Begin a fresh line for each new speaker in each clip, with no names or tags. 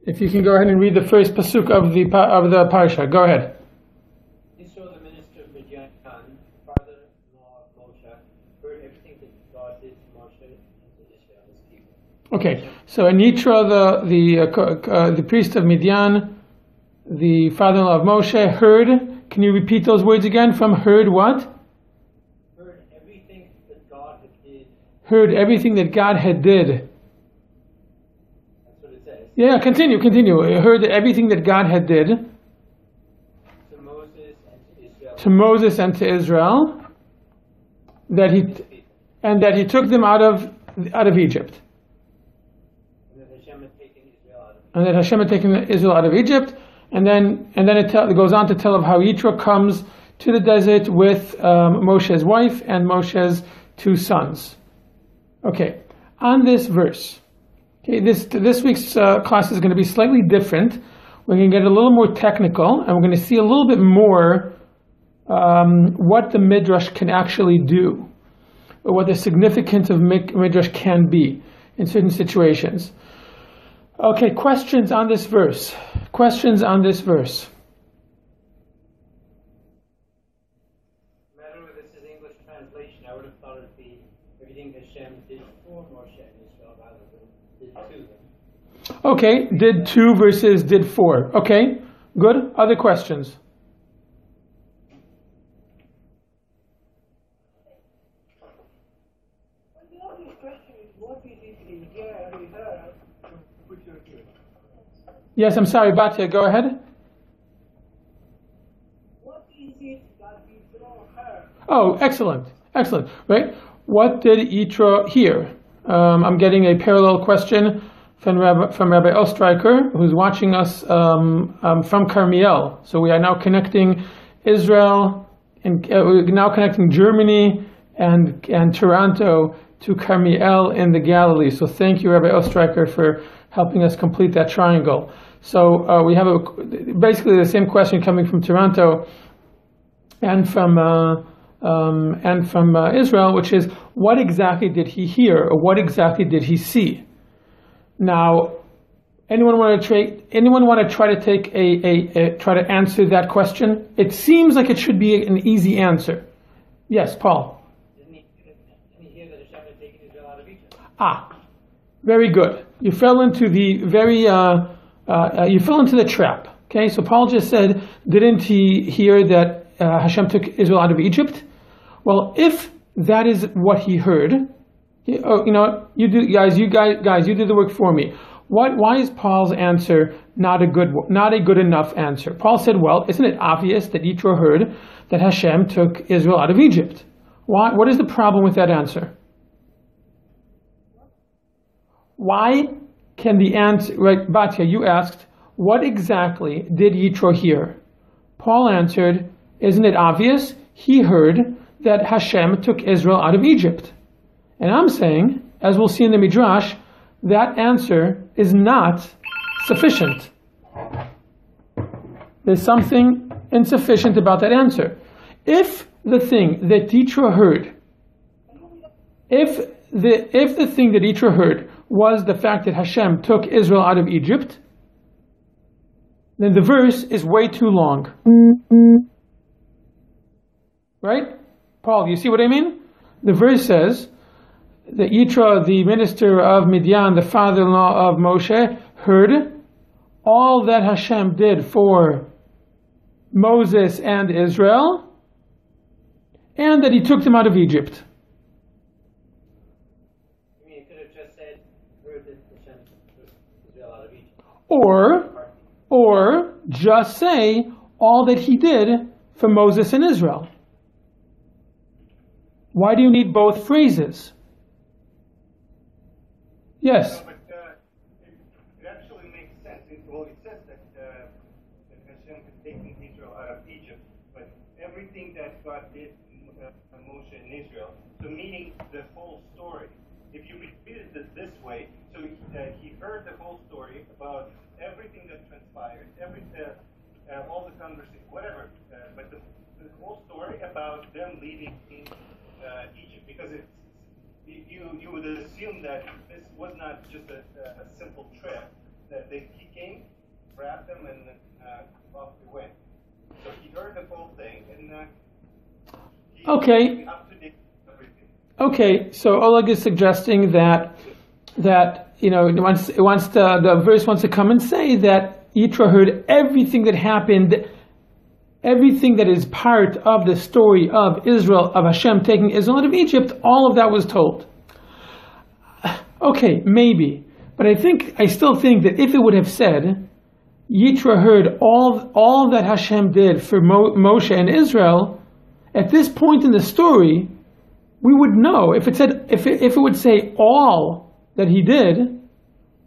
If you can go ahead and read the first pasuk of the parsha. Go ahead.
Yisro, the minister of Midian, father-in-law of Moshe, heard everything that God did to Moshe and to Israel, his people.
Okay, so in Yitro, the priest of Midian, the father-in-law of Moshe, heard. Can you repeat those words again? From heard what?
Heard everything that God did.
Heard everything that God had did.
That's what it says.
Yeah, continue. Heard everything that God had did.
To Moses and to Israel.
To Moses and to Israel. That he took them out of Egypt. And that Hashem had taken Israel out of Egypt. And then it goes on to tell of how Yitro comes to the desert with Moshe's wife and Moshe's 2 sons. Okay, on this verse, okay, this week's class is going to be slightly different. We're going to get a little more technical, and we're going to see a little bit more what the Midrash can actually do, or what the significance of Midrash can be in certain situations. Okay, questions on this verse? Questions on this verse?
No matter whether this is English translation, I would have thought it would be everything Hashem did for Moshe and Israel rather than did to them.
Okay, did 2 versus did 4. Okay, good. Other questions? Yes, I'm sorry, Batya, go ahead.
What is it that Yitro heard?
Oh, excellent, right? What did Yitro hear? I'm getting a parallel question from Rabbi Ostriker, who's watching us from Carmiel. So we are now connecting Israel, and we're now connecting Germany and Toronto to Carmiel in the Galilee. So thank you, Rabbi Ostriker, for helping us complete that triangle. So we have basically the same question coming from Toronto and from Israel, which is, what exactly did he hear, or what exactly did he see? Now, anyone want to try to try to answer that question? It seems like it should be an easy answer. Yes, Paul.
Didn't he hear that Hashem had taken Israel out of Egypt?
Very good. You fell into the trap. Okay, so Paul just said, didn't he hear that Hashem took Israel out of Egypt? Well, if that is what he heard, you do the work for me. Why is Paul's answer not a good enough answer? Paul said, well, isn't it obvious that Yitro heard that Hashem took Israel out of Egypt? What is the problem with that answer? Why can the answer, right, Batya, you asked, what exactly did Yitro hear? Paul answered, isn't it obvious? He heard that Hashem took Israel out of Egypt. And I'm saying, as we'll see in the Midrash, that answer is not sufficient. There's something insufficient about that answer. If the thing that Yitro heard, if the thing that Yitro heard was the fact that Hashem took Israel out of Egypt, then the verse is way too long. Right? Paul, you see what I mean? The verse says that Yitro, the minister of Midian, the father-in-law of Moshe, heard all that Hashem did for Moses and Israel, and that he took them out of Egypt. Or just say all that he did for Moses and Israel. Why do you need both phrases? Yes.
No, but it actually makes sense. It says that Hashem had taken Israel out of Egypt, but everything that God did for Moshe and Israel, so meaning the whole story. If you repeat it this way, so he heard the whole story about everything that transpired, all the conversation, whatever, but the whole story about them leaving Egypt, because you would assume that this was not just a simple trip, that he came, grabbed them, and off we went. So he heard the whole thing, and he
Okay.
up to date with everything.
Okay, so Oleg is suggesting that the verse wants to come and say that Yitro heard everything that happened, everything that is part of the story of Israel, of Hashem taking Israel out of Egypt, all of that was told. Okay, maybe. But I still think that if it would have said, Yitro heard all that Hashem did for Moshe and Israel, at this point in the story, we would know. If it would say all that he did,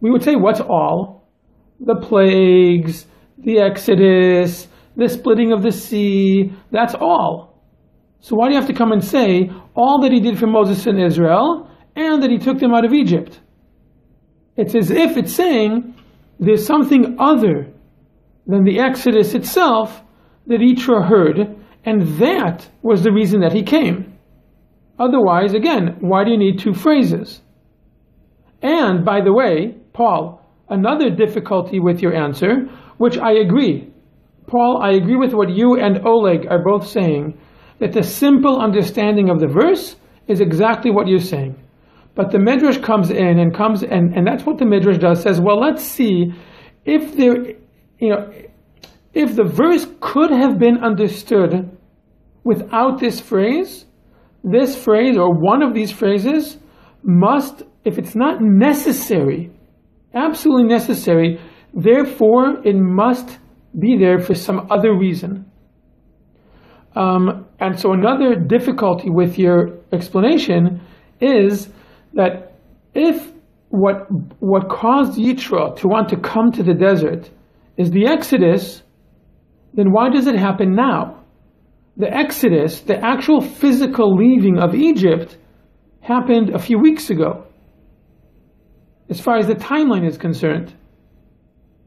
we would say, what's all? The plagues, the Exodus, the splitting of the sea, that's all. So why do you have to come and say all that he did for Moses and Israel and that he took them out of Egypt? It's as if it's saying there's something other than the Exodus itself that Yitro heard, and that was the reason that he came. Otherwise, again, why do you need two phrases? And, by the way, Paul, another difficulty with your answer, which I agree. Paul, I agree with what you and Oleg are both saying, that the simple understanding of the verse is exactly what you're saying. But the Midrash comes in and that's what the Midrash does, says, well, let's see if the verse could have been understood without this phrase or one of these phrases must, if it's not necessary, absolutely necessary, therefore it must be there for some other reason. And so another difficulty with your explanation is that if what caused Yitro to want to come to the desert is the Exodus, then why does it happen now? The Exodus, the actual physical leaving of Egypt, happened a few weeks ago. As far as the timeline is concerned,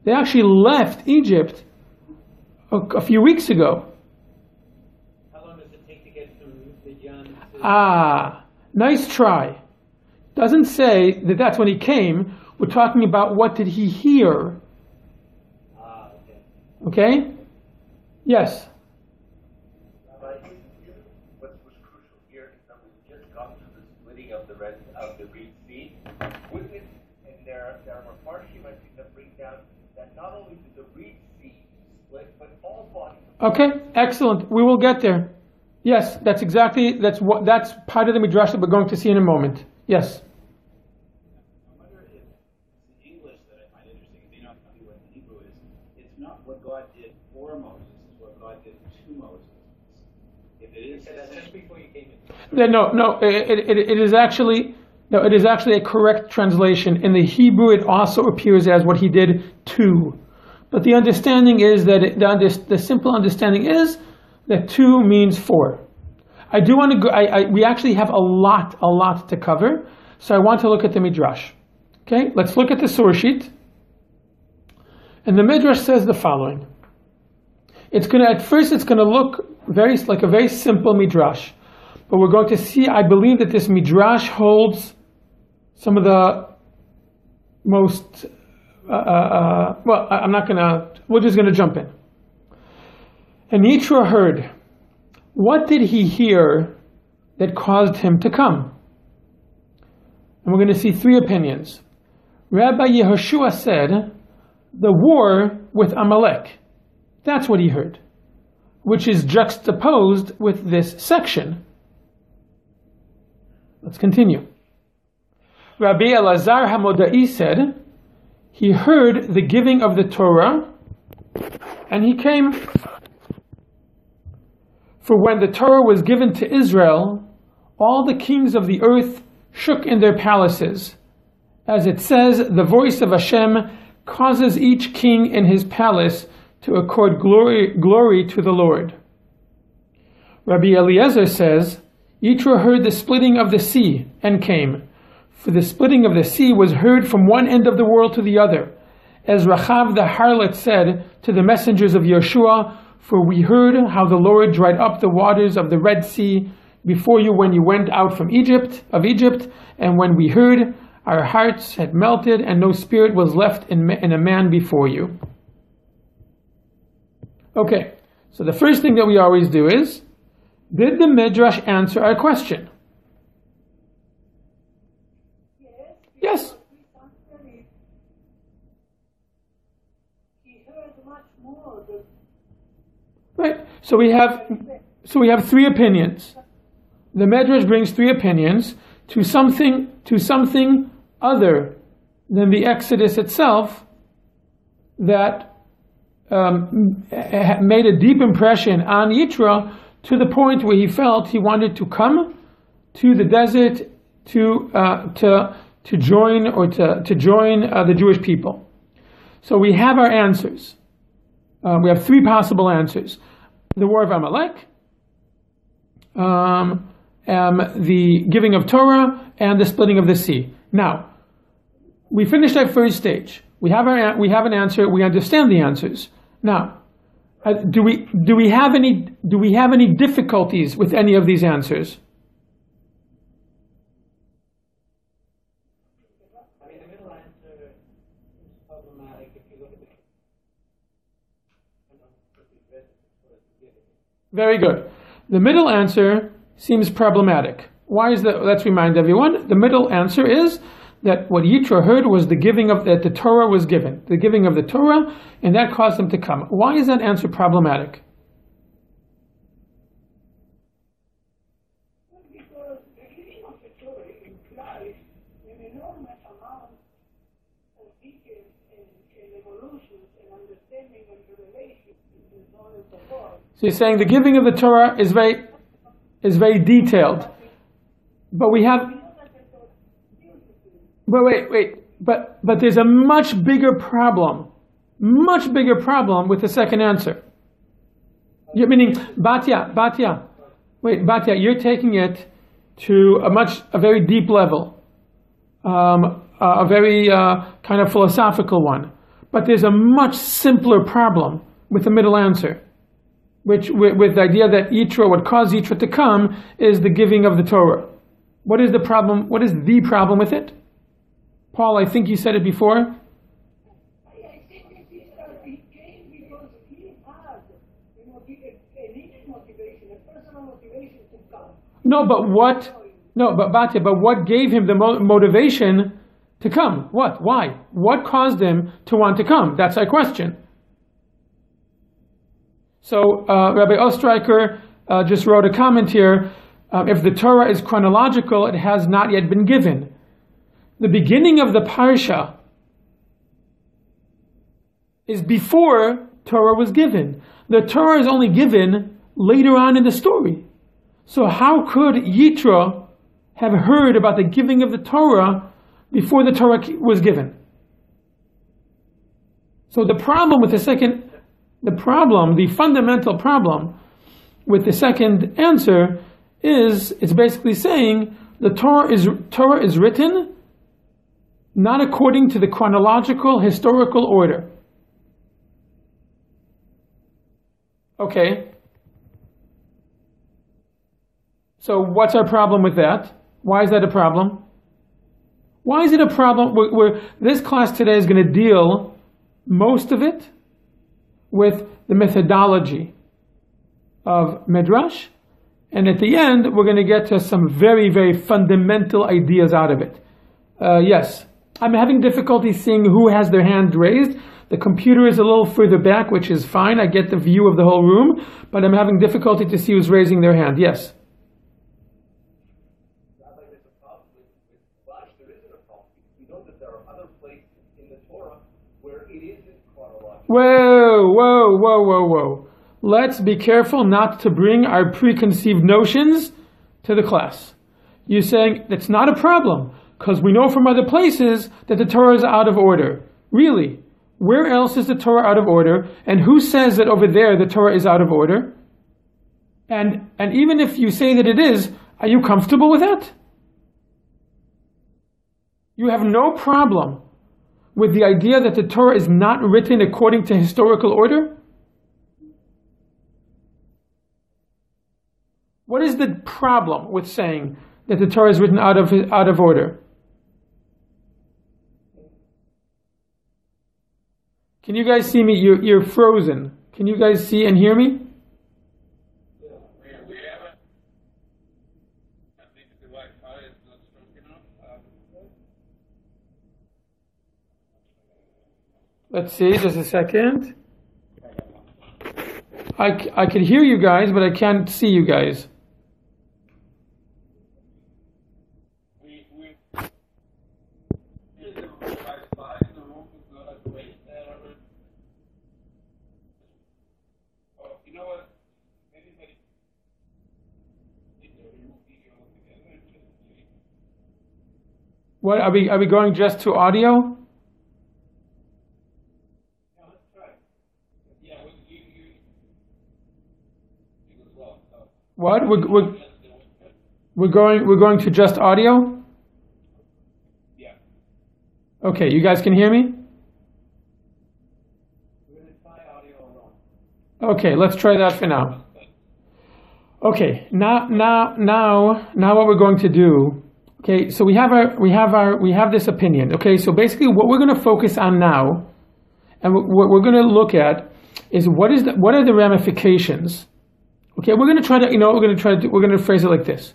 they actually left Egypt a few weeks ago.
How long does it take to get from Midian to...
Nice try. Doesn't say that that's when he came. We're talking about what did he hear.
Okay.
Okay? Yes.
What was crucial here is that we just got to the splitting of the Reed Sea. With it, and there are Parshim, I think, that bring down that not only did the Reed Sea split, but all bodies.
Okay, excellent. We will get there. Yes, that's part of the Midrash that we're going to see in a moment. Yes.
I wonder if the English that I find interesting, it may not be what the Hebrew is. It's not what God did for Moses, it's what God did to Moses. If it is
That's just before you came in.
It is actually a correct translation. In the Hebrew, it also appears as what he did to. But the understanding is that the simple understanding is that to means for. I do want to go. We actually have a lot to cover, so I want to look at the Midrash. Okay, let's look at the source sheet. And the Midrash says the following. At first it's gonna look like a very simple Midrash, but we're going to see. I believe that this Midrash holds some of the most. We're just gonna jump in. And Yitro heard. What did he hear that caused him to come? And we're going to see three opinions. Rabbi Yehoshua said, the war with Amalek. That's what he heard, which is juxtaposed with this section. Let's continue. Rabbi Elazar Hamodai said, he heard the giving of the Torah, and he came. For when the Torah was given to Israel, all the kings of the earth shook in their palaces. As it says, the voice of Hashem causes each king in his palace to accord glory to the Lord. Rabbi Eliezer says, Yitro heard the splitting of the sea and came. For the splitting of the sea was heard from one end of the world to the other. As Rachav the harlot said to the messengers of Yeshua, for we heard how the Lord dried up the waters of the Red Sea before you when you went out from Egypt, and when we heard our hearts had melted, and no spirit was left in a man before you. Okay, so the first thing that we always do is, did the Midrash answer our question? Yes.
He heard much more than
Right. So we have three opinions. The Midrash brings three opinions to something other than the Exodus itself that made a deep impression on Yitro, to the point where he felt he wanted to come to the desert to join the Jewish people. So we have our answers. We have three possible answers: the war of Amalek, the giving of Torah, and the splitting of the sea. Now, we finished our first stage. We have an answer. We understand the answers. Now, do we have any difficulties with any of these answers?
I mean, the middle answer is problematic if you look at the.
Very good. The middle answer seems problematic. Why is that? Let's remind everyone. The middle answer is that what Yitro heard was that the Torah was given, the giving of the Torah, and that caused him to come. Why is that answer problematic?
because the giving of the Torah implies an enormous amount of details and evolutions and understanding and revelation and so on and so forth.
So you're saying the giving of the Torah is very detailed, but we have. But wait. But there's a much bigger problem with the second answer. You're meaning Batya. Wait, Batya, you're taking it to a very deep level, a very kind of philosophical one. But there's a much simpler problem with the middle answer, which with the idea that Yitro, what caused Yitro to come, is the giving of the Torah. What is the problem? What is the problem with it? Paul, I think you said it before.
I think it came because he had an inner motivation, a personal motivation to come.
No, but Batya, but what gave him the motivation to come? What? Why? What caused him to want to come? That's our question. So Rabbi Ostreicher just wrote a comment here. If the Torah is chronological, it has not yet been given. The beginning of the Parsha is before Torah was given. The Torah is only given later on in the story. So how could Yitro have heard about the giving of the Torah before the Torah was given? So the fundamental problem with the second answer is, it's basically saying the Torah is written not according to the chronological historical order. Okay. So what's our problem with that? Why is that a problem? Why is it a problem? This class today is going to deal, most of it, with the methodology of Midrash, and at the end we're going to get to some very, very fundamental ideas out of it. Yes, I'm having difficulty seeing who has their hand raised. The computer is a little further back, which is fine. I get the view of the whole room, but I'm having difficulty to see who's raising their hand. Yes?
Rabbi, there's a problem with Vash. There isn't a problem. We know that there are other places in the Torah where it isn't chronological.
Whoa. Let's be careful not to bring our preconceived notions to the class. You're saying it's not a problem, because we know from other places that the Torah is out of order. Really? Where else is the Torah out of order? And who says that over there the Torah is out of order? And even if you say that it is, are you comfortable with that? You have no problem with the idea that the Torah is not written according to historical order? What is the problem with saying that the Torah is written out of order? Can you guys see me? You're frozen. Can you guys see and hear me? Let's see, just a second. I can hear you guys, but I can't see you guys. What are we going just to audio? What? We're going to just audio?
Yeah.
Okay, you guys can hear me?
We're going to try audio alone.
Okay, let's try that for now. Okay, now what we're going to do. Okay, so we have this opinion. Okay, so basically what we're going to focus on now, and what we're going to look at is what are the ramifications. Okay, we're going to try to, we're going to phrase it like this.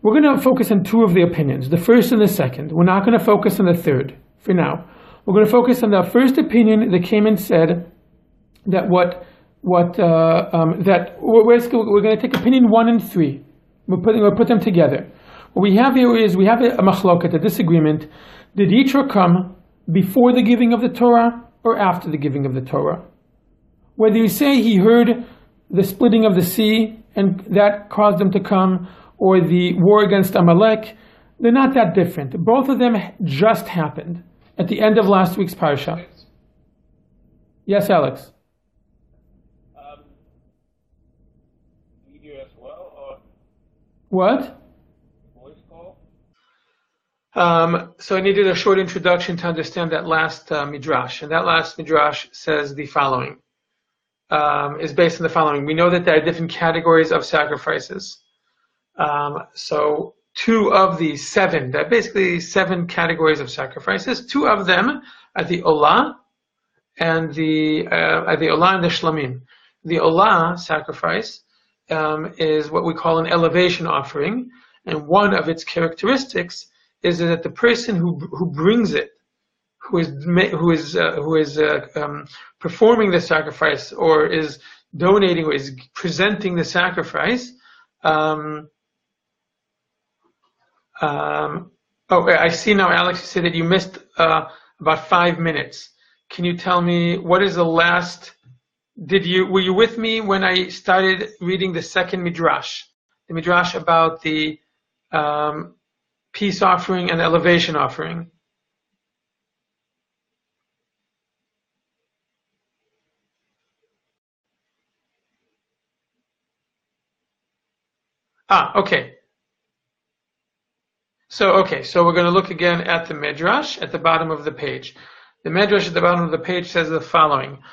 We're going to focus on two of the opinions, the first and the second. We're not going to focus on the third for now. We're going to focus on the first opinion that came and said that we're going to take opinion 1 and 3. We'll put them together. What we have here is we have a machloket, a disagreement. Did Yitro come before the giving of the Torah or after the giving of the Torah? Whether you say he heard the splitting of the sea and that caused them to come, or the war against Amalek, they're not that different. Both of them just happened at the end of last week's Parsha. Yes, Alex?
Video as well, or
What?
voice call?
So I needed a short introduction to understand that last midrash. And that last midrash says the following. Is based on the following. We know that there are different categories of sacrifices. So 2 of the 7, that basically 7 categories of sacrifices. 2 of them are the Olah and the Olah and the Shlamim. The Olah sacrifice is what we call an elevation offering, and one of its characteristics is that the person who brings it, who is performing the sacrifice, or is donating, or is presenting the sacrifice. I see now, Alex, you said that you missed about 5 minutes. Can you tell me what is the last? Were you with me when I started reading the second midrash, the midrash about the peace offering and elevation offering? Okay. So we're going to look again at the Midrash at the bottom of the page. The Midrash at the bottom of the page says the following.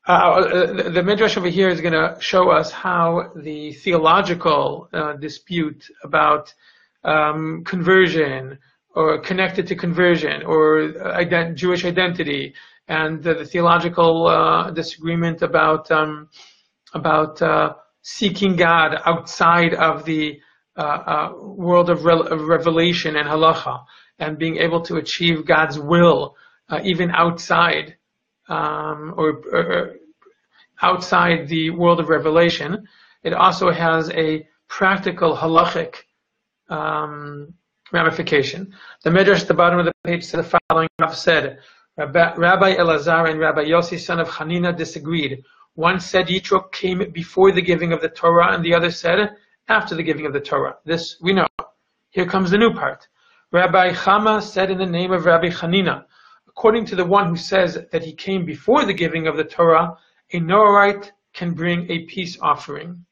The Midrash over here is going to show us how the theological dispute about conversion, or connected to conversion, or Jewish identity, and the theological disagreement about seeking God outside of the world of revelation and halacha, and being able to achieve God's will even outside or outside the world of revelation. It also has a practical halachic ramification. The Midrash at the bottom of the page said the following. Rav said, Rabbi Elazar and Rabbi Yossi, son of Hanina, disagreed. One said Yitro came before the giving of the Torah, and the other said after the giving of the Torah. This we know. Here comes the new part. Rabbi Chama said in the name of Rabbi Hanina, according to the one who says that he came before the giving of the Torah, a Noahite can bring a peace offering.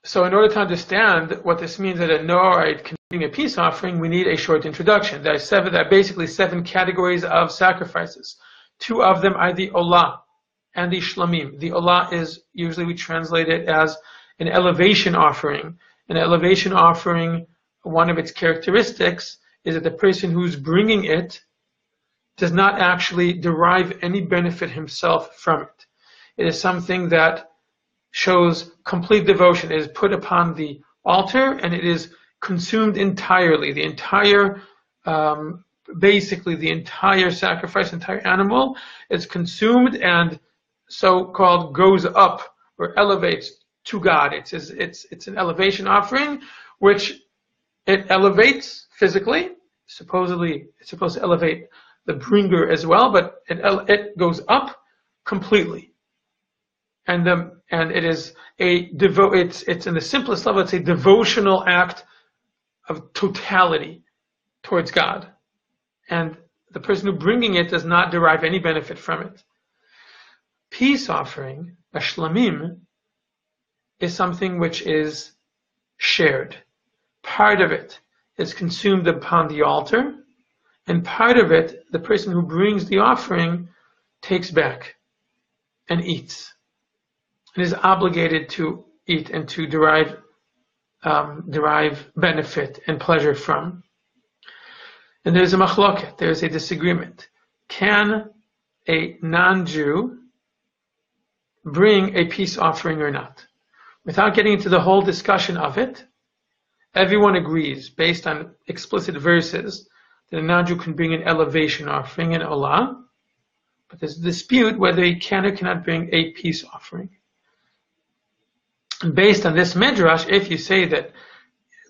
So in order to understand what this means that a Noahite can bring a peace offering, we need a short introduction. There are basically 7 categories of sacrifices. 2 of them are the Olah and the Shlamim. The Olah is, usually we translate it as an elevation offering. An elevation offering, one of its characteristics is that the person who's bringing it does not actually derive any benefit himself from it. It is something that shows complete devotion. It is put upon the altar and it is consumed entirely. The entire, basically the entire sacrifice, entire animal is consumed and so-called goes up or elevates to God. It's an elevation offering, which it elevates physically. Supposedly, it's supposed to elevate the bringer as well, but it goes up completely. And it is it's in the simplest level, it's a devotional act of totality towards God. And the person who bringing it does not derive any benefit from it. Peace offering, a shlamim, is something which is shared. Part of it is consumed upon the altar, and part of it, the person who brings the offering takes back and eats, and is obligated to eat and to derive benefit and pleasure from. And there's a machloket, there's a disagreement. Can a non-Jew bring a peace offering or not? Without getting into the whole discussion of it, everyone agrees, based on explicit verses, that a non-Jew can bring an elevation offering in Olah, but there's a dispute whether he can or cannot bring a peace offering. And based on this midrash, if you say that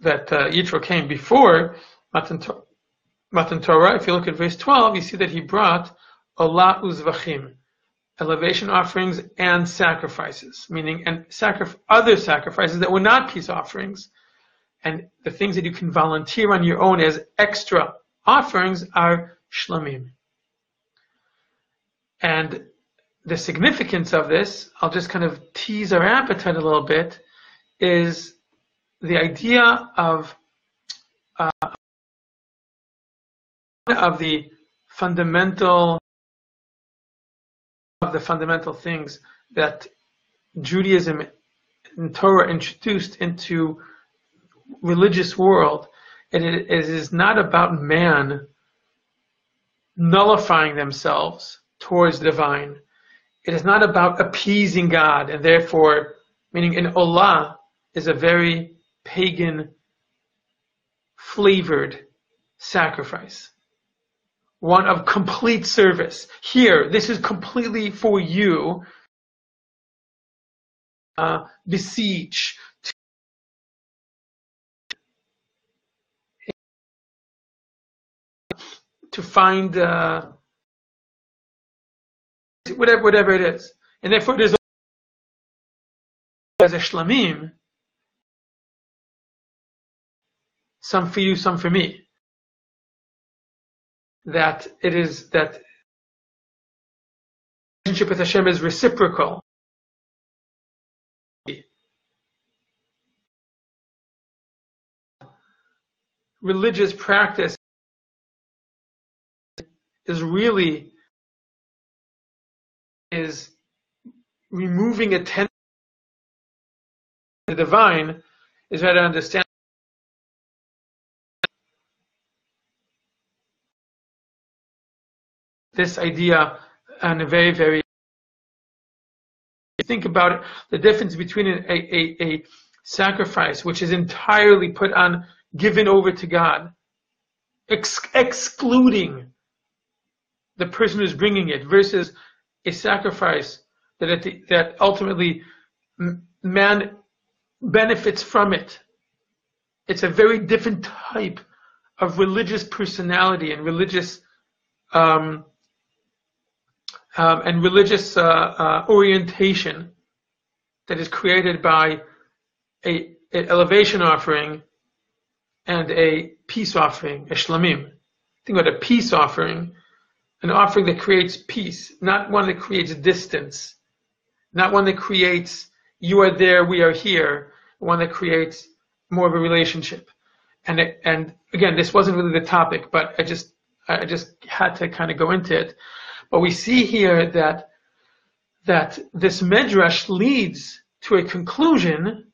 Yitro came before Matan Torah, if you look at verse 12, you see that he brought Olah uzvachim, elevation offerings and sacrifices, meaning other sacrifices that were not peace offerings. And the things that you can volunteer on your own as extra offerings are shlamim. And the significance of this, I'll just kind of tease our appetite a little bit, is the idea of the fundamental things that Judaism and Torah introduced into religious world. It is not about man nullifying themselves towards the divine. It is not about appeasing God, and therefore, meaning in Olah is a very pagan flavored sacrifice. One of complete service. Here, this is completely for you. Beseech. To find whatever it is. And therefore there's as a shlamim, some for you, some for me. That it is that relationship with Hashem is reciprocal. Religious practice is removing attention to the divine, is how to understand this idea in a very, very. Think about it, the difference between a sacrifice which is entirely put on, given over to God, excluding the person who's bringing it, versus a sacrifice that ultimately man benefits from it. It's a very different type of religious personality and religious orientation that is created by an elevation offering and a peace offering, a shlamim. Think about a peace offering, an offering that creates peace, not one that creates distance, not one that creates you are there, we are here, one that creates more of a relationship. And again, this wasn't really the topic, but I just had to kind of go into it. But we see here that this midrash leads to a conclusion,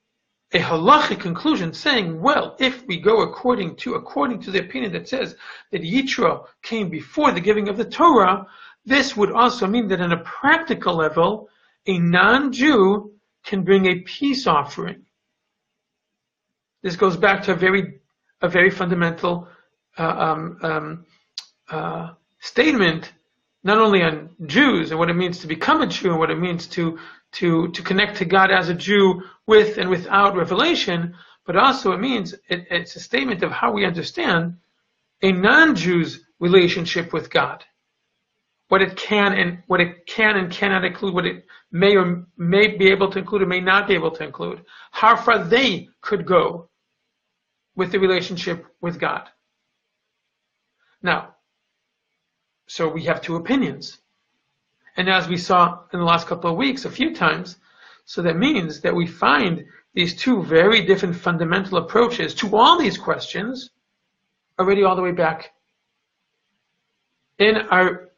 a halachic conclusion saying, well, if we go according to the opinion that says that Yitro came before the giving of the Torah, this would also mean that on a practical level, a non-Jew can bring a peace offering. This goes back to a very fundamental statement, not only on Jews and what it means to become a Jew and what it means to connect to God as a Jew with and without revelation, but also it means it's a statement of how we understand a non-Jew's relationship with God. What it can and cannot include, what it may or may be able to include or may not be able to include, how far they could go with the relationship with God. Now, so we have two opinions. And as we saw in the last couple of weeks, a few times, so that means that we find these two very different fundamental approaches to all these questions already all the way back in our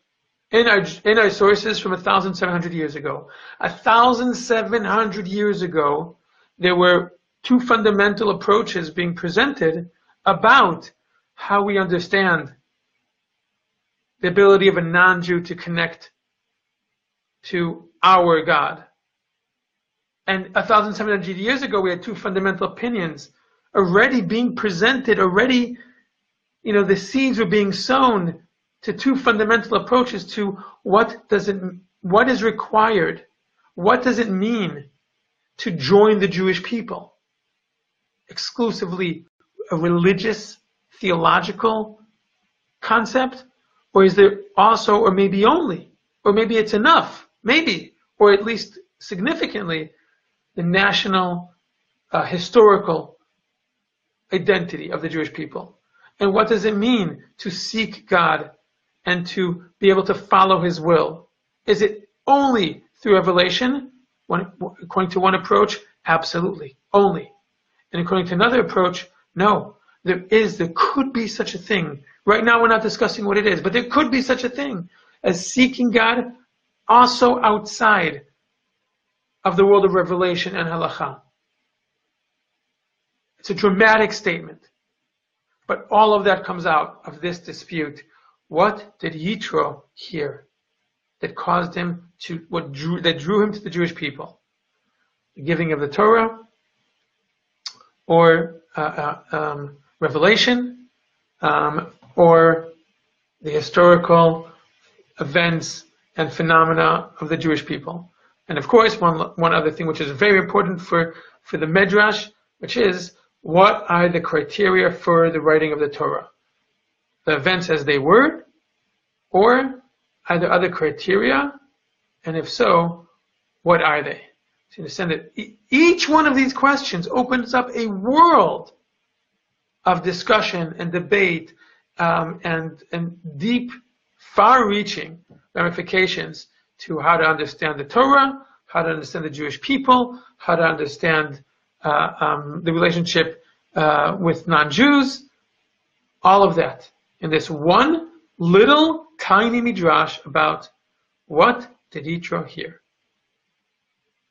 sources from 1,700 years ago. 1,700 years ago, there were two fundamental approaches being presented about how we understand the ability of a non-Jew to connect to our God. And 1,700 years ago, we had two fundamental opinions already being presented, already, the seeds were being sown to two fundamental approaches to what is required, what does it mean to join the Jewish people? Exclusively a religious, theological concept? Or is there also, or maybe only, or maybe it's enough, maybe, or at least significantly, the national, historical identity of the Jewish people? And what does it mean to seek God and to be able to follow His will? Is it only through revelation? According to one approach, absolutely, only. And according to another approach, no. There could be such a thing. Right now we're not discussing what it is, but there could be such a thing as seeking God also outside of the world of revelation and halakha. It's a dramatic statement. But all of that comes out of this dispute. What did Yitro hear that caused him that drew him to the Jewish people? The giving of the Torah, or revelation, or the historical events and phenomena of the Jewish people. And of course, one other thing which is very important for the Midrash, which is, what are the criteria for the writing of the Torah? The events as they were, or are there other criteria? And if so, what are they? So you understand that each one of these questions opens up a world of discussion and debate, and deep, far-reaching ramifications to how to understand the Torah, how to understand the Jewish people, how to understand the relationship with non-Jews, all of that in this one little tiny midrash about what did Yitro hear.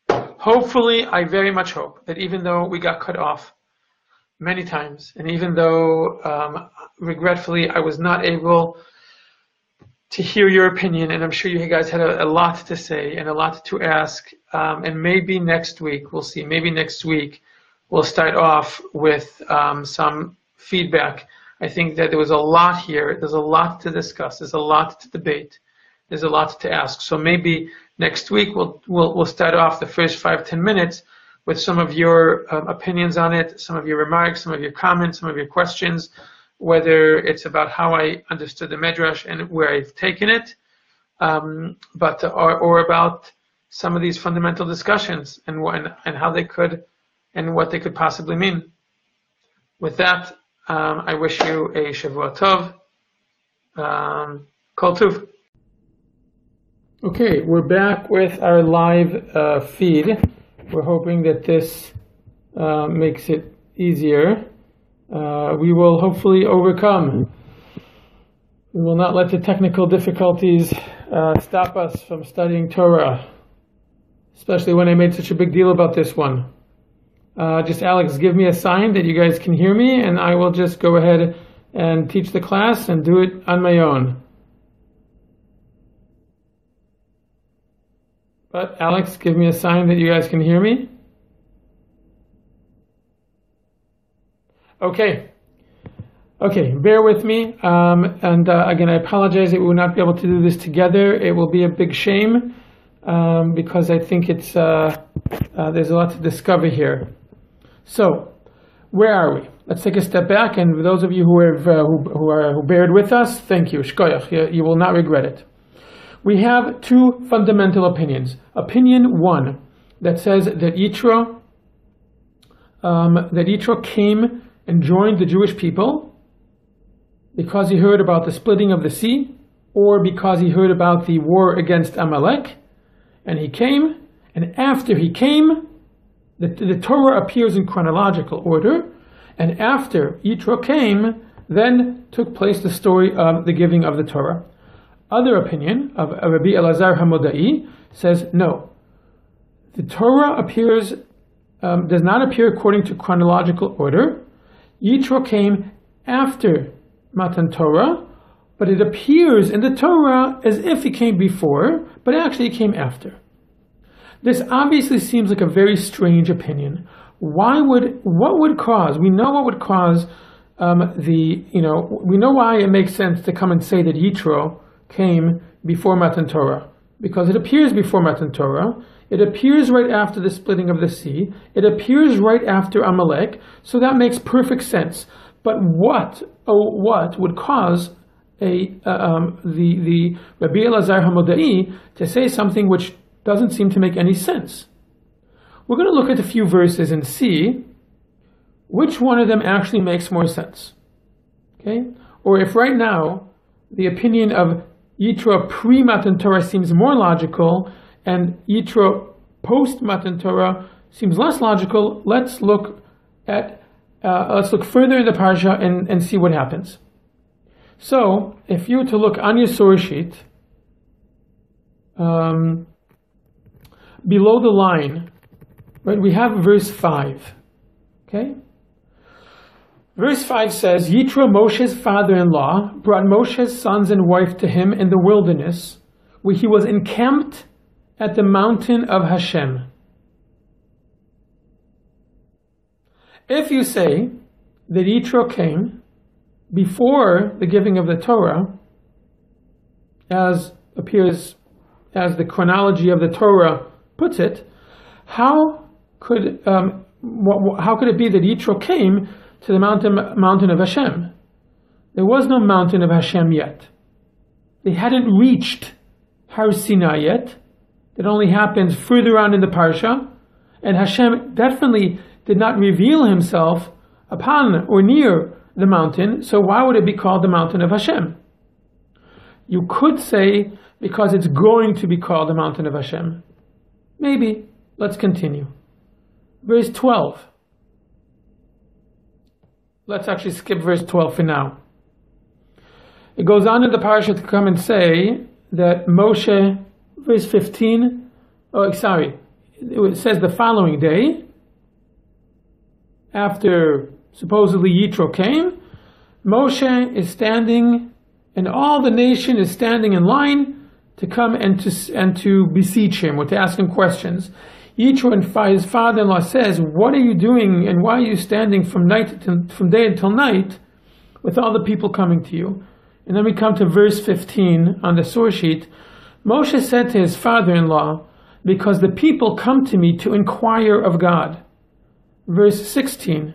Hopefully, I very much hope that even though we got cut off many times, and even though regretfully I was not able to hear your opinion, and I'm sure you guys had a lot to say and a lot to ask, and maybe next week, we'll see, maybe next week we'll start off with some feedback. I think that there was a lot here, there's a lot to discuss, there's a lot to debate, there's a lot to ask. So maybe next week we'll start off the first 5-10 minutes with some of your opinions on it, some of your remarks, some of your comments, some of your questions, whether it's about how I understood the Midrash and where I've taken it, or about some of these fundamental discussions and how they could, and what they could possibly mean. With that, I wish you a Shavua Tov. Kol Tuv. Okay, we're back with our live feed. We're hoping that this makes it easier. We will hopefully overcome. We will not let the technical difficulties stop us from studying Torah, especially when I made such a big deal about this one. Just Alex, give me a sign that you guys can hear me, and I will just go ahead and teach the class and do it on my own. But Alex, give me a sign that you guys can hear me. Okay, bear with me. Again, I apologize that we will not be able to do this together. It will be a big shame because I think it's there's a lot to discover here. So, where are we? Let's take a step back, and for those of you who bared with us, thank you. Shkoyach, you will not regret it. We have two fundamental opinions. Opinion one, that says that Yitro came and joined the Jewish people because he heard about the splitting of the sea, or because he heard about the war against Amalek, and he came, and after he came, the Torah appears in chronological order, and after Yitro came, then took place the story of the giving of the Torah. Other opinion of Rabbi Elazar Hamodai says no. The Torah does not appear according to chronological order. Yitro came after Matan Torah, but it appears in the Torah as if he came before, but actually he came after. This obviously seems like a very strange opinion. What would cause? We know what would cause we know why it makes sense to come and say that Yitro came before Matan Torah, because it appears before Matan Torah, it appears right after the splitting of the sea, it appears right after Amalek, so that makes perfect sense. But what would cause the Rabbi Elazar Hamodai to say something which doesn't seem to make any sense? We're going to look at a few verses and see which one of them actually makes more sense. Okay? Or if right now the opinion of Yitro pre-Matan Torah seems more logical and Yitro post-Matan Torah seems less logical, let's look further in the Parsha and see what happens. So, if you were to look on your source sheet, below the line, right, we have verse 5. Okay? Verse 5 says, Yitro, Moshe's father-in-law, brought Moshe's sons and wife to him in the wilderness, where he was encamped at the mountain of Hashem. If you say that Yitro came before the giving of the Torah, as appears as the chronology of the Torah puts it, how could it be that Yitro came to the mountain of Hashem? There was no mountain of Hashem yet. They hadn't reached Har Sinai yet. That only happens further on in the Parsha, and Hashem definitely did not reveal himself upon or near the mountain, so why would it be called the mountain of Hashem? You could say because it's going to be called the mountain of Hashem. Maybe. Let's continue. Verse 12. Let's actually skip verse 12 for now. It goes on in the Parsha to come and say that Moshe, verse 15, it says the following day, after supposedly Yitro came, Moshe is standing, and all the nation is standing in line to come and to beseech him, or to ask him questions. Yitro and his father-in-law says, what are you doing, and why are you standing from day until night with all the people coming to you? And then we come to verse 15 on the source sheet. Moshe said to his father-in-law, because the people come to me to inquire of God. Verse 16,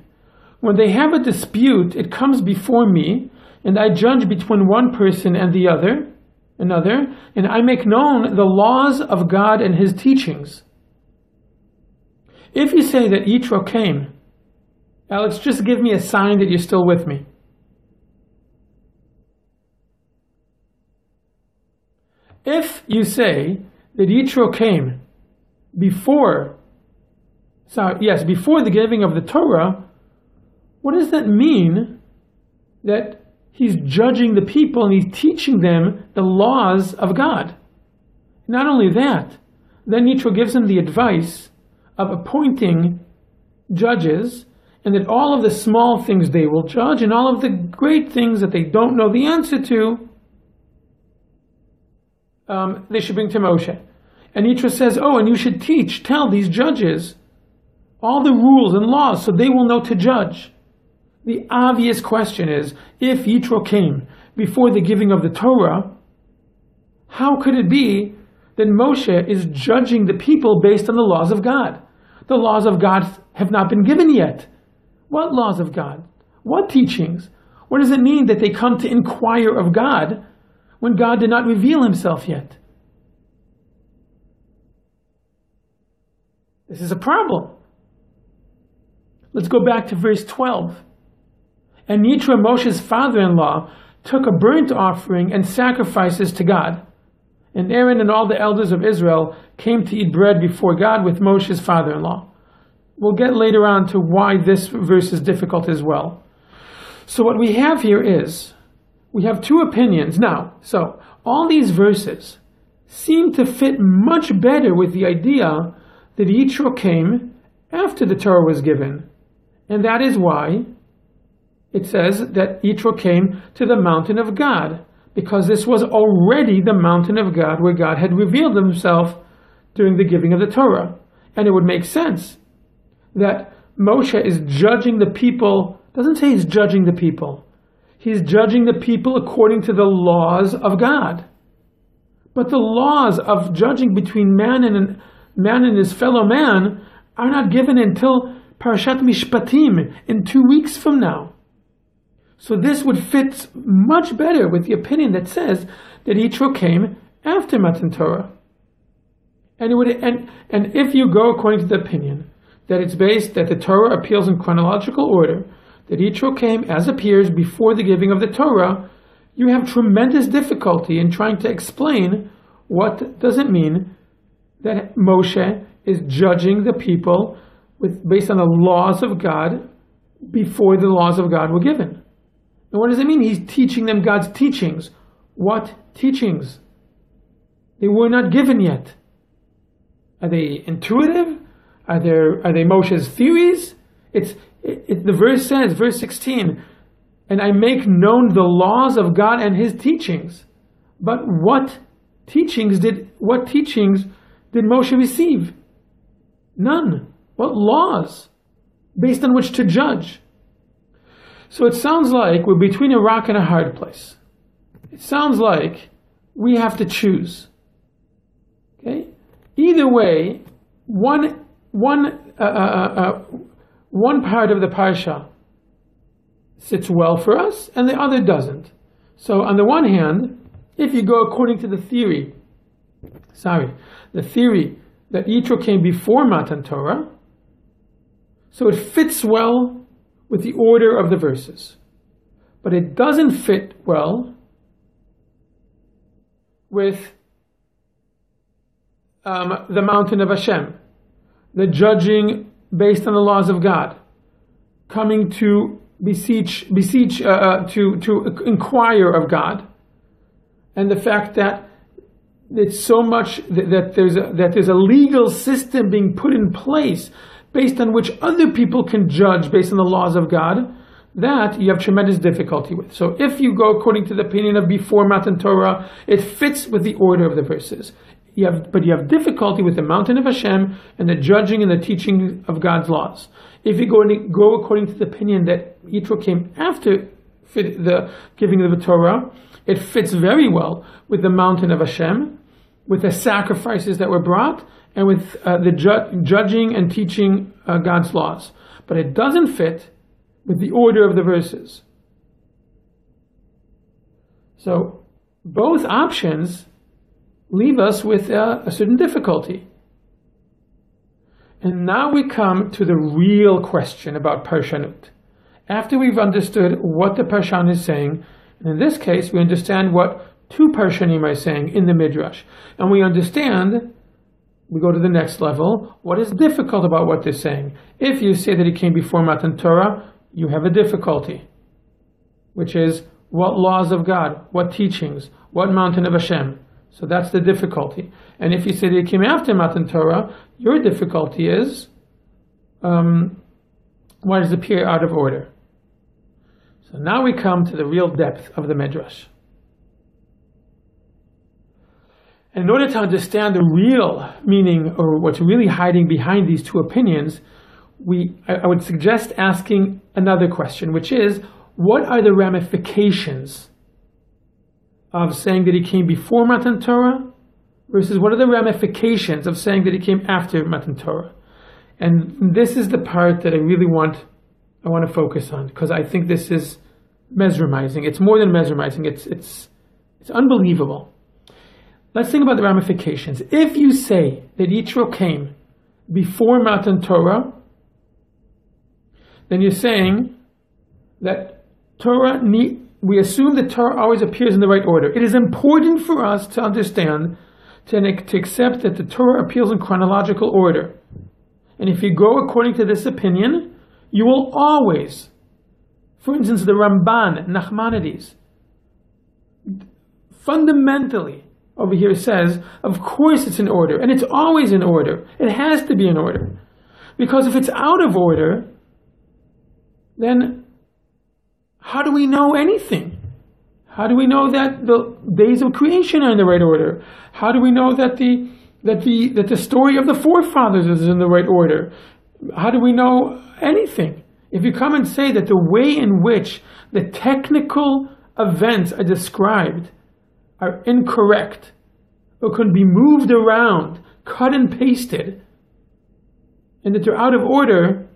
when they have a dispute, it comes before me, and I judge between one person and another, and I make known the laws of God and his teachings. If you say that Yitro came, Alex, just give me a sign that you're still with me. If you say that Yitro came before the giving of the Torah, what does that mean that he's judging the people and he's teaching them the laws of God? Not only that, then Yitro gives them the advice of appointing judges, and that all of the small things they will judge, and all of the great things that they don't know the answer to, they should bring to Moshe. And Yitro says, oh, and you should tell these judges all the rules and laws so they will know to judge. The obvious question is, if Yitro came before the giving of the Torah, how could it be that Moshe is judging the people based on the laws of God? The laws of God have not been given yet. What laws of God? What teachings? What does it mean that they come to inquire of God when God did not reveal himself yet? This is a problem. Let's go back to verse 12. And Yitro, Moshe's father-in-law, took a burnt offering and sacrifices to God. And Aaron and all the elders of Israel came to eat bread before God with Moshe's father-in-law. We'll get later on to why this verse is difficult as well. So what we have here is, we have two opinions now. So all these verses seem to fit much better with the idea that Yitro came after the Torah was given. And that is why it says that Yitro came to the mountain of God, because this was already the mountain of God where God had revealed himself during the giving of the Torah. And it would make sense that Moshe is judging the people. Doesn't say he's judging the people. He's judging the people according to the laws of God. But the laws of judging between man and his fellow man are not given until Parashat Mishpatim in 2 weeks from now. So this would fit much better with the opinion that says that Yitro came after Matan Torah. And if you go according to the opinion that it's based that the Torah appears in chronological order, that Yitro came as appears before the giving of the Torah, you have tremendous difficulty in trying to explain what does it mean that Moshe is judging the people based on the laws of God before the laws of God were given. And what does it mean? He's teaching them God's teachings. What teachings? They were not given yet. Are they intuitive? Are they Moshe's theories? The verse says, verse 16, and I make known the laws of God and his teachings. But what teachings did Moshe receive? None. What laws? Based on which to judge? So it sounds like we're between a rock and a hard place. It sounds like we have to choose. Okay? Either way, one part of the parsha sits well for us, and the other doesn't. So on the one hand, if you go according to the theory that Yitro came before Matan Torah, so it fits well with the order of the verses. But it doesn't fit well with the mountain of Hashem, the judging based on the laws of God, coming to beseech to inquire of God, and the fact that it's so much that there's a legal system being put in place based on which other people can judge based on the laws of God, that you have tremendous difficulty with. So if you go according to the opinion of before Matan Torah, it fits with the order of the verses. But you have difficulty with the mountain of Hashem and the judging and the teaching of God's laws. If you go according to the opinion that Yitro came after the giving of the Torah, it fits very well with the mountain of Hashem, with the sacrifices that were brought, and with the judging and teaching God's laws. But it doesn't fit with the order of the verses. So both options leave us with a certain difficulty. And now we come to the real question about Parshanut. After we've understood what the Parshan is saying, and in this case we understand what two Parshanim are saying in the Midrash, and we go to the next level, what is difficult about what they're saying. If you say that he came before Matan Torah, you have a difficulty, which is what laws of God, what teachings, what mountain of Hashem. So that's the difficulty. And if you say that he came after Matan Torah, your difficulty is Why does it appear out of order? So now we come to the real depth of the Midrash. And in order to understand the real meaning, or what's really hiding behind these two opinions, I would suggest asking another question, which is, what are the ramifications of saying that he came before Matan Torah versus what are the ramifications of saying that he came after Matan Torah? And this is the part that I want to focus on, because I think this is mesmerizing. It's more than mesmerizing. It's unbelievable. Let's think about the ramifications. If you say that Yitro came before Matan Torah, then you're saying that we assume that Torah always appears in the right order. It is important for us to understand, to accept that the Torah appears in chronological order. And if you go according to this opinion, you will always, for instance, the Ramban, Nachmanides, fundamentally over here says, of course it's in order, and it's always in order. It has to be in order. Because if it's out of order, then how do we know anything? How do we know that the days of creation are in the right order? How do we know that the story of the forefathers is in the right order? How do we know anything? If you come and say that the way in which the technical events are described are incorrect, or can be moved around, cut and pasted, and that they're out of order,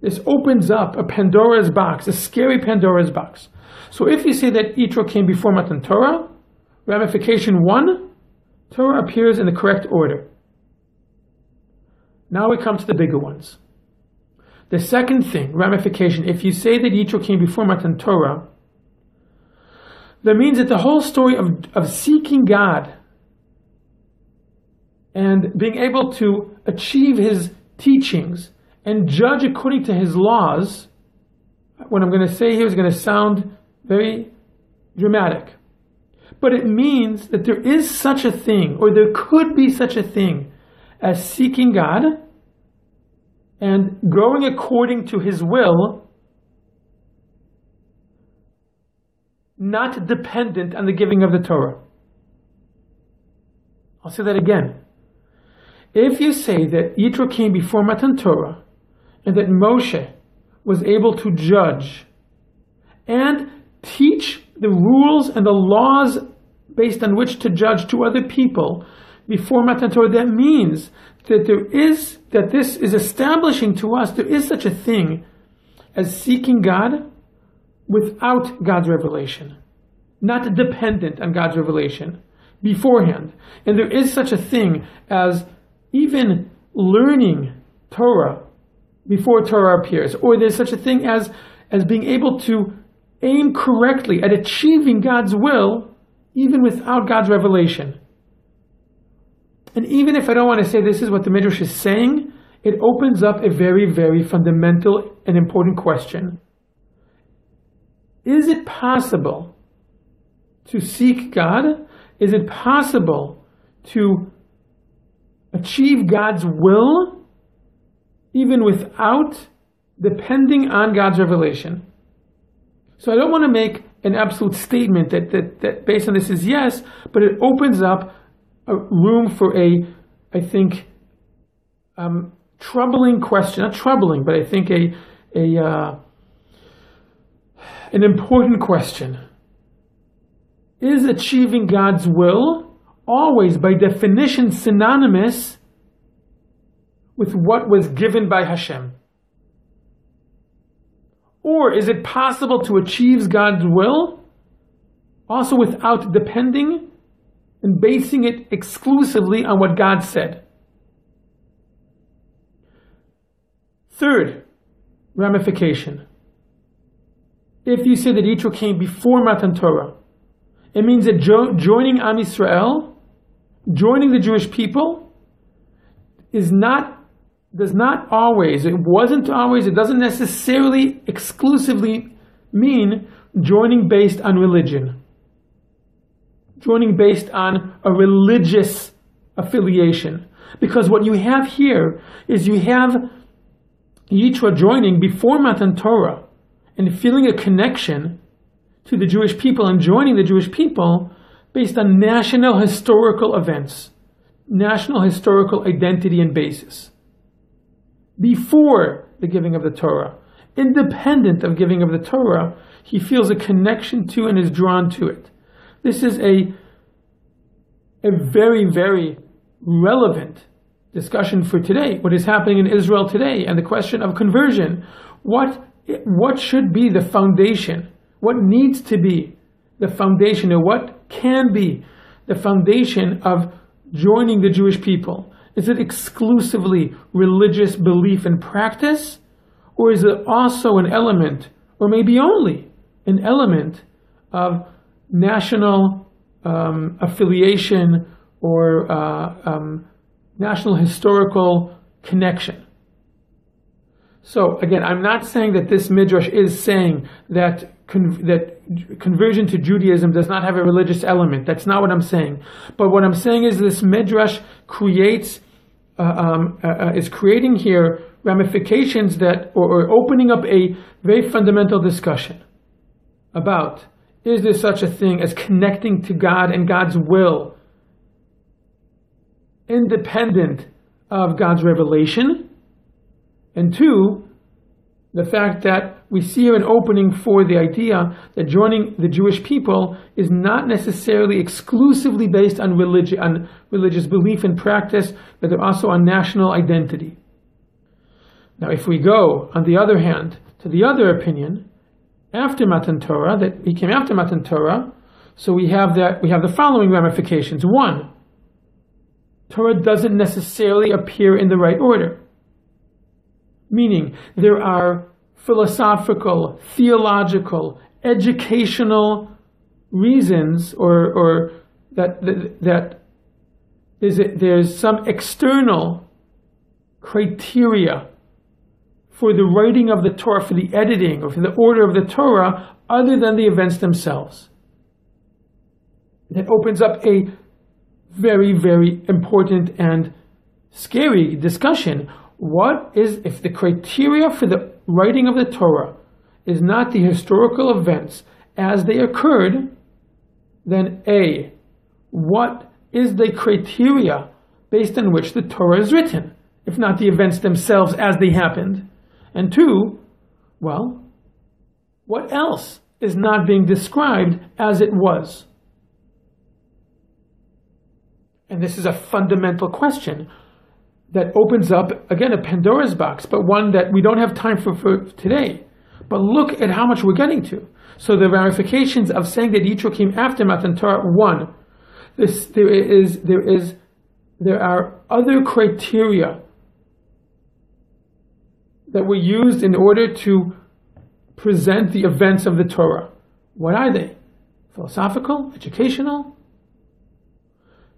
this opens up a Pandora's box, a scary Pandora's box. So if you say that Yitro came before Matan Torah, ramification 1, Torah appears in the correct order. Now we come to the bigger ones. The second thing, ramification, if you say that Yitro came before Matan Torah, that means that the whole story of seeking God and being able to achieve his teachings and judge according to his laws, what I'm going to say here is going to sound very dramatic. But it means that there is such a thing, or there could be such a thing, as seeking God and going according to his will, not dependent on the giving of the Torah. I'll say that again. If you say that Yitro came before Matan Torah, and that Moshe was able to judge and teach the rules and the laws based on which to judge to other people before Matan Torah, that means that this is establishing to us there is such a thing as seeking God without God's revelation, not dependent on God's revelation beforehand. And there is such a thing as even learning Torah before Torah appears, or there's such a thing as being able to aim correctly at achieving God's will even without God's revelation. And even if I don't want to say this is what the Midrash is saying, it opens up a very, very fundamental and important question. Is it possible to seek God? Is it possible to achieve God's will even without depending on God's revelation? So I don't want to make an absolute statement that based on this is yes, but it opens up a room for I think, troubling question. Not troubling, but I think an important question. Is achieving God's will always, by definition, synonymous with what was given by Hashem? Or is it possible to achieve God's will also without depending and basing it exclusively on what God said? Third ramification. If you say that Yitro came before Matan Torah, it means that joining Am Yisrael, joining the Jewish people, does not always, it wasn't always, it doesn't necessarily exclusively mean joining based on religion. Joining based on a religious affiliation. Because what you have here is you have Yitro joining before Matan Torah and feeling a connection to the Jewish people and joining the Jewish people based on national historical events, national historical identity and basis. Before the giving of the Torah, independent of giving of the Torah, he feels a connection to and is drawn to it. This is a very, very relevant discussion for today, what is happening in Israel today, and the question of conversion. What should be the foundation? What needs to be the foundation, or what can be the foundation of joining the Jewish people? Is it exclusively religious belief and practice? Or is it also an element, or maybe only an element, of national affiliation or national historical connection? So again, I'm not saying that this midrash is saying that conversion to Judaism does not have a religious element. That's not what I'm saying. But what I'm saying is this midrash is creating here ramifications that, or opening up a very fundamental discussion about, is there such a thing as connecting to God and God's will independent of God's revelation? And two, the fact that we see here an opening for the idea that joining the Jewish people is not necessarily exclusively based on religion, on religious belief and practice, but they're also on national identity. Now, if we go, on the other hand, to the other opinion, after Matan Torah, that he came after Matan Torah, so we have the following ramifications. One, Torah doesn't necessarily appear in the right order. Meaning, there are philosophical, theological, educational reasons, or that there's some external criteria for the writing of the Torah, for the editing, or for the order of the Torah, other than the events themselves. That opens up a very, very important and scary discussion. What is, if the criteria for the writing of the Torah is not the historical events as they occurred, then A, what is the criteria based on which the Torah is written, if not the events themselves as they happened? And two, well, what else is not being described as it was? And this is a fundamental question that opens up, again, a Pandora's box, but one that we don't have time for today. But look at how much we're getting to. So the ramifications of saying that Yitro came after Matan Torah, one, there are other criteria that were used in order to present the events of the Torah. What are they? Philosophical? Educational?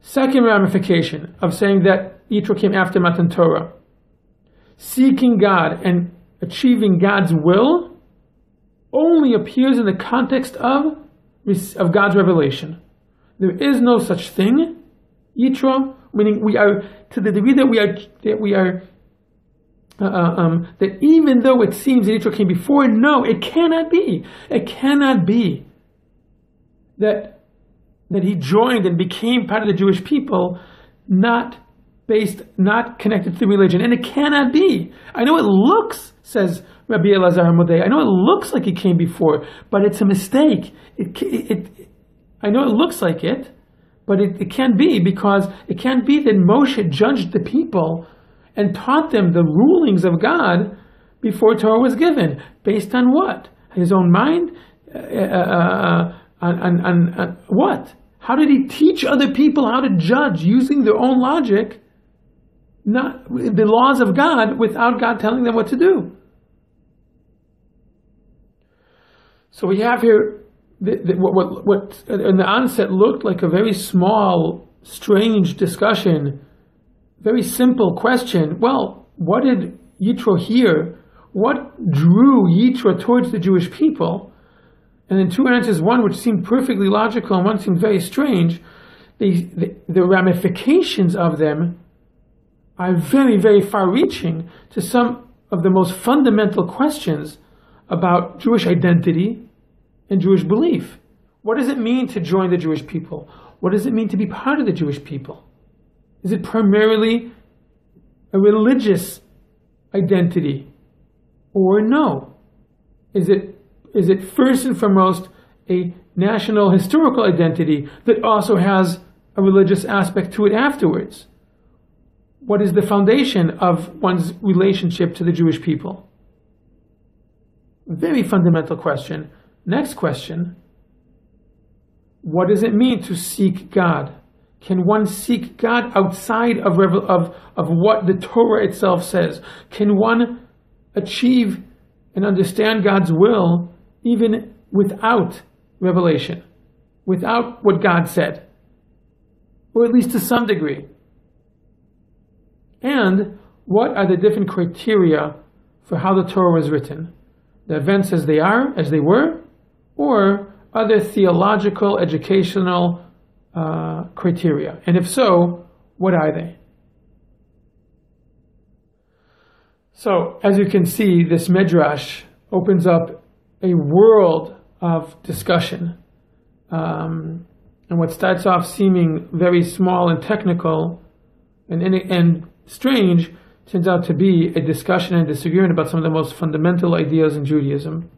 Second ramification of saying that Yitro came after Matan Torah. Seeking God and achieving God's will only appears in the context of God's revelation. There is no such thing. Yitro, meaning we are, to the degree that even though it seems that Yitro came before, no, it cannot be. It cannot be that he joined and became part of the Jewish people, not connected to religion. And it cannot be. I know it looks, says Rabbi Elazar Hamodei, I know it looks like he came before, but it's a mistake. I know it looks like it, but it can't be, because it can't be that Moshe judged the people and taught them the rulings of God before Torah was given. Based on what? His own mind? On what? How did he teach other people how to judge using their own logic, not the laws of God, without God telling them what to do? So we have here what in the onset looked like a very small, strange discussion, very simple question. Well, what did Yitro hear? What drew Yitro towards the Jewish people? And then two answers, one which seemed perfectly logical and one seemed very strange. The ramifications of them are very, very far-reaching to some of the most fundamental questions about Jewish identity and Jewish belief. What does it mean to join the Jewish people? What does it mean to be part of the Jewish people? Is it primarily a religious identity? Or no? Is it first and foremost a national historical identity that also has a religious aspect to it afterwards? What is the foundation of one's relationship to the Jewish people? Very fundamental question. Next question. What does it mean to seek God? Can one seek God outside of what the Torah itself says? Can one achieve and understand God's will even without revelation, without what God said, or at least to some degree? And what are the different criteria for how the Torah was written? The events as they are, as they were, or other theological, educational criteria? And if so, what are they? So, as you can see, this Midrash opens up a world of discussion. And what starts off seeming very small and technical and strange turns out to be a discussion and disagreement about some of the most fundamental ideas in Judaism.